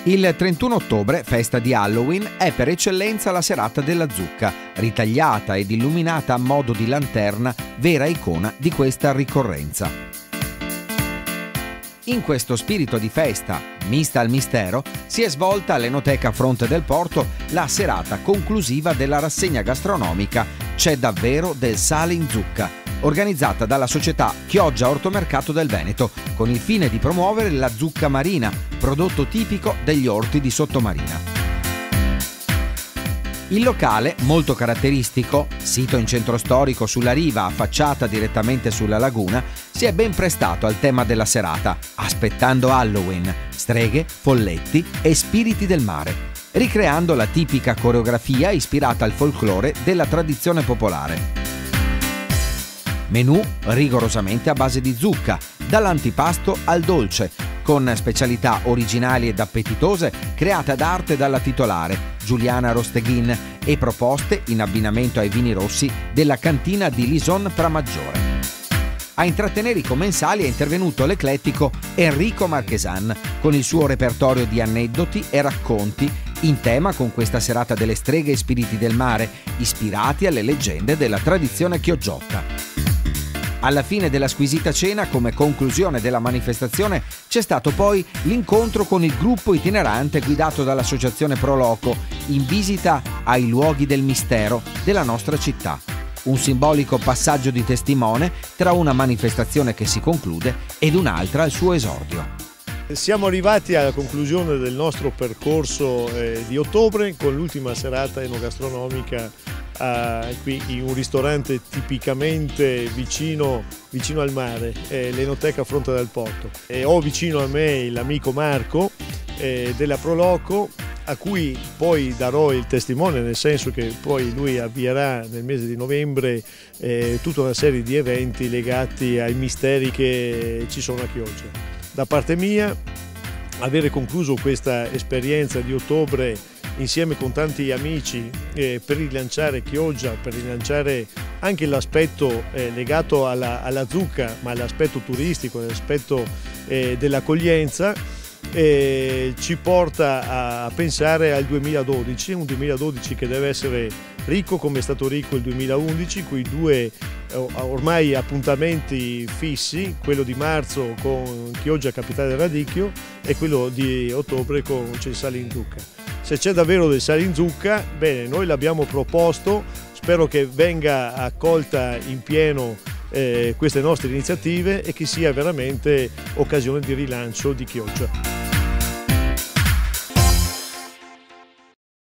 Il 31 ottobre, festa di Halloween, è per eccellenza la serata della zucca, ritagliata ed illuminata a modo di lanterna, vera icona di questa ricorrenza. In questo spirito di festa, mista al mistero, si è svolta all'Enoteca Fronte del Porto la serata conclusiva della rassegna gastronomica C'è davvero del sale in zucca, organizzata dalla società Chioggia Ortomercato del Veneto, con il fine di promuovere la zucca marina, prodotto tipico degli orti di Sottomarina. Il locale, molto caratteristico, sito in centro storico sulla riva affacciata direttamente sulla laguna, si è ben prestato al tema della serata, aspettando Halloween, streghe, folletti e spiriti del mare, ricreando la tipica coreografia ispirata al folklore della tradizione popolare. Menù rigorosamente a base di zucca, dall'antipasto al dolce, con specialità originali ed appetitose create ad arte dalla titolare, Giuliana Rosteghin, e proposte in abbinamento ai vini rossi della cantina di Lison Pramaggiore. A intrattenere i commensali è intervenuto l'eclettico Enrico Marchesan, con il suo repertorio di aneddoti e racconti in tema con questa serata delle streghe e spiriti del mare, ispirati alle leggende della tradizione chioggiotta. Alla fine della squisita cena, come conclusione della manifestazione, c'è stato poi l'incontro con il gruppo itinerante guidato dall'associazione Pro Loco, in visita ai luoghi del mistero della nostra città. Un simbolico passaggio di testimone tra una manifestazione che si conclude ed un'altra al suo esordio. Siamo arrivati alla conclusione del nostro percorso di ottobre con l'ultima serata enogastronomica qui in un ristorante tipicamente vicino al mare, l'Enoteca Fronte del Porto. Ho vicino a me l'amico Marco della Pro Loco, a cui poi darò il testimone, nel senso che poi lui avvierà nel mese di novembre tutta una serie di eventi legati ai misteri che ci sono a Chioggia. Da parte mia, avere concluso questa esperienza di ottobre insieme con tanti amici per rilanciare Chioggia, per rilanciare anche l'aspetto legato alla zucca, ma l'aspetto turistico, l'aspetto dell'accoglienza, ci porta a pensare al 2012, un 2012 che deve essere ricco come è stato ricco il 2011, con i due ormai appuntamenti fissi, quello di marzo con Chioggia Capitale del Radicchio e quello di ottobre con C'è il sale in zucca. Se c'è davvero del sale in zucca, bene, noi l'abbiamo proposto, spero che venga accolta in pieno queste nostre iniziative e che sia veramente occasione di rilancio di Chioggia.